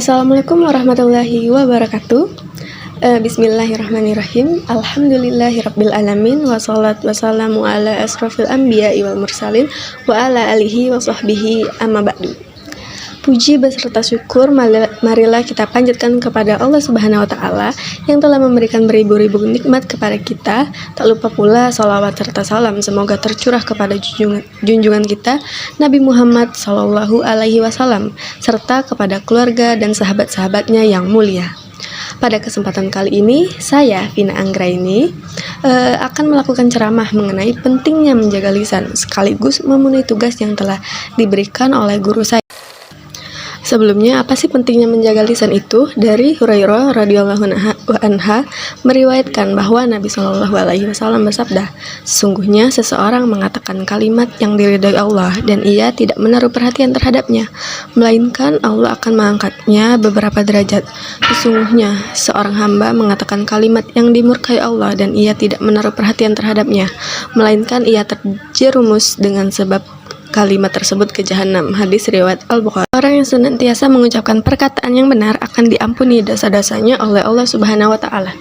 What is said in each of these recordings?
Assalamualaikum warahmatullahi wabarakatuh. Bismillahirrahmanirrahim. Alhamdulillahirabbil alamin wassalatu wassalamu ala asrofil anbiya'i wal mursalin wa ala alihi wa sahbihi amma ba'du. Puji beserta syukur marilah kita panjatkan kepada Allah Subhanahu wa taala yang telah memberikan beribu-ribu nikmat kepada kita. Tak lupa pula salawat serta salam semoga tercurah kepada junjungan kita Nabi Muhammad sallallahu alaihi wasallam serta kepada keluarga dan sahabat-sahabatnya yang mulia. Pada kesempatan kali ini, saya, Vina Anggraini, akan melakukan ceramah mengenai pentingnya menjaga lisan sekaligus memenuhi tugas yang telah diberikan oleh guru saya. Sebelumnya, apa sih pentingnya menjaga lisan itu? Dari Hurairah radhiyallahu anha meriwayatkan bahwa Nabi Shallallahu alaihi wasallam bersabda, "Sesungguhnya seseorang mengatakan kalimat yang diridhai Allah dan ia tidak menaruh perhatian terhadapnya, melainkan Allah akan mengangkatnya beberapa derajat. Sesungguhnya seorang hamba mengatakan kalimat yang dimurkai Allah dan ia tidak menaruh perhatian terhadapnya, melainkan ia terjerumus dengan sebab kalimat tersebut ke jahanam." Hadis riwayat Al-Bukhari. Orang yang senantiasa mengucapkan perkataan yang benar akan diampuni dosa-dosanya oleh Allah Subhanahu wa taala.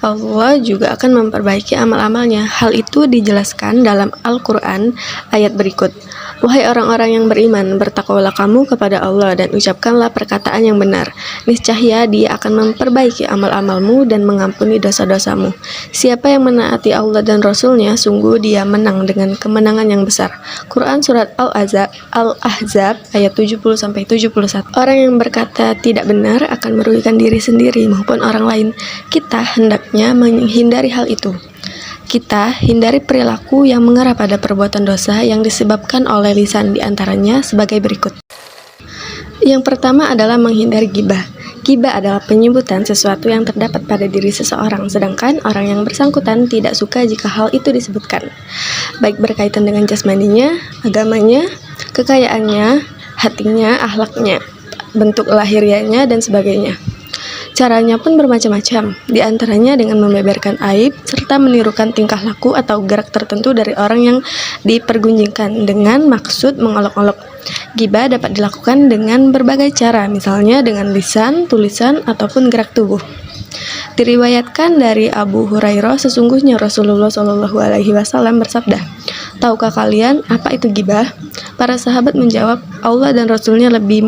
Allah juga akan memperbaiki amal-amalnya. Hal itu dijelaskan dalam Al-Quran ayat berikut. "Wahai orang-orang yang beriman, bertakwalah kamu kepada Allah dan ucapkanlah perkataan yang benar. Niscaya Dia akan memperbaiki amal-amalmu dan mengampuni dosa-dosamu. Siapa yang menaati Allah dan Rasul-Nya, sungguh dia menang dengan kemenangan yang besar." Quran Surat Al-Ahzab ayat 70-71. Orang yang berkata tidak benar akan merugikan diri sendiri maupun orang lain. Kita hendaknya menghindari hal itu. Kita hindari perilaku yang mengarah pada perbuatan dosa yang disebabkan oleh lisan, diantaranya sebagai berikut. Yang pertama adalah menghindari ghibah. Ghibah adalah penyebutan sesuatu yang terdapat pada diri seseorang, sedangkan orang yang bersangkutan tidak suka jika hal itu disebutkan, baik berkaitan dengan jasmaninya, agamanya, kekayaannya, hatinya, akhlaknya, bentuk lahiriahnya, dan sebagainya. Caranya pun bermacam-macam, diantaranya dengan membeberkan aib serta menirukan tingkah laku atau gerak tertentu dari orang yang dipergunjingkan dengan maksud mengolok-olok. Ghibah dapat dilakukan dengan berbagai cara, misalnya dengan lisan, tulisan, ataupun gerak tubuh. Diriwayatkan dari Abu Hurairah, sesungguhnya Rasulullah Shallallahu alaihi wasallam bersabda, "Tahukah kalian apa itu ghibah?" Para sahabat menjawab, "Allah dan Rasul-Nya lebih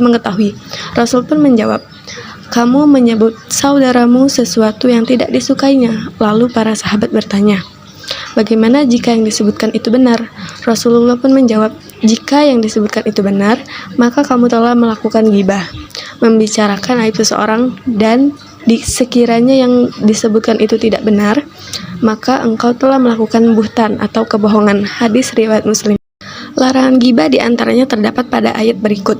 mengetahui." Rasul pun menjawab, "Kamu menyebut saudaramu sesuatu yang tidak disukainya." Lalu para sahabat bertanya, "Bagaimana jika yang disebutkan itu benar?" Rasulullah pun menjawab, "Jika yang disebutkan itu benar, maka kamu telah melakukan ghibah, membicarakan aib seseorang, dan sekiranya yang disebutkan itu tidak benar, maka engkau telah melakukan buhtan atau kebohongan." Hadis riwayat Muslim. Larangan ghibah diantaranya terdapat pada ayat berikut.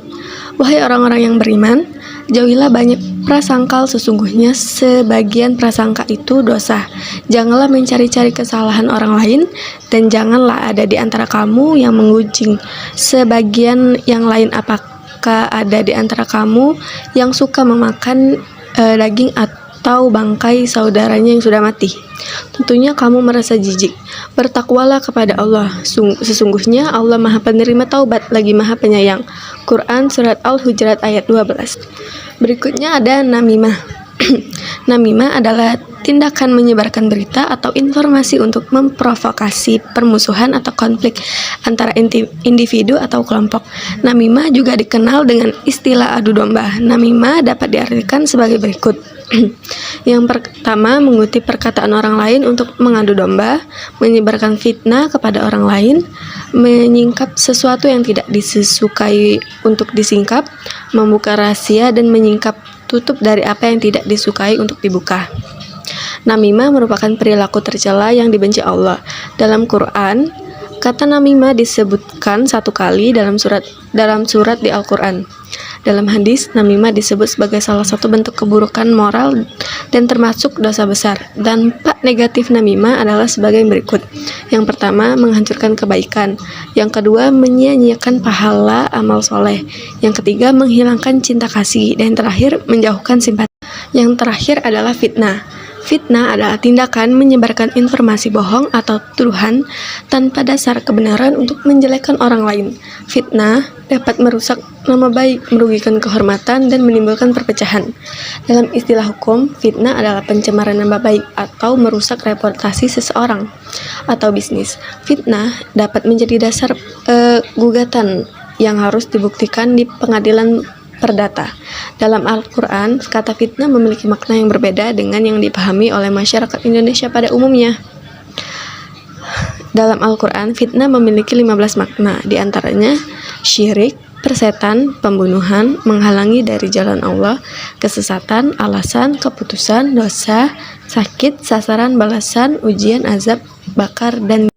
"Wahai orang-orang yang beriman, jauhilah banyak prasangkal, sesungguhnya sebagian prasangka itu dosa. Janganlah mencari-cari kesalahan orang lain, dan janganlah ada di antara kamu yang menggunjing sebagian yang lain. Apakah ada di antara kamu yang suka memakan daging atau bangkai saudaranya yang sudah mati? Tentunya kamu merasa jijik. Bertakwalah kepada Allah. Sesungguhnya Allah Maha Penerima Taubat lagi Maha Penyayang." Quran Surat Al-Hujurat ayat 12. Berikutnya ada namimah. Namimah adalah tindakan menyebarkan berita atau informasi untuk memprovokasi permusuhan atau konflik antara individu atau kelompok. Namimah juga dikenal dengan istilah adu domba. Namimah dapat diartikan sebagai berikut. Yang pertama, mengutip perkataan orang lain untuk mengadu domba, menyebarkan fitnah kepada orang lain, menyingkap sesuatu yang tidak disukai untuk disingkap, membuka rahasia, dan menyingkap tutup dari apa yang tidak disukai untuk dibuka. Namimah merupakan perilaku tercela yang dibenci Allah. Dalam Quran, kata namimah disebutkan satu kali dalam surat di Al-Quran. Dalam hadis, namimah disebut sebagai salah satu bentuk keburukan moral dan termasuk dosa besar. Dampak negatif namimah adalah sebagai berikut. Yang pertama, menghancurkan kebaikan. Yang kedua, menyia-nyiakan pahala amal soleh. Yang ketiga, menghilangkan cinta kasih. Dan yang terakhir, menjauhkan simpati. Yang terakhir adalah fitnah. Fitnah adalah tindakan menyebarkan informasi bohong atau tuduhan tanpa dasar kebenaran untuk menjelekkan orang lain. Fitnah dapat merusak nama baik, merugikan kehormatan, dan menimbulkan perpecahan. Dalam istilah hukum, fitnah adalah pencemaran nama baik atau merusak reputasi seseorang atau bisnis. Fitnah dapat menjadi dasar gugatan yang harus dibuktikan di pengadilan perdata. Dalam Al-Quran, kata fitnah memiliki makna yang berbeda dengan yang dipahami oleh masyarakat Indonesia pada umumnya. Dalam Al-Quran, fitnah memiliki 15 makna, diantaranya syirik, persetan, pembunuhan, menghalangi dari jalan Allah, kesesatan, alasan, keputusan, dosa, sakit, sasaran, balasan, ujian, azab, bakar, dan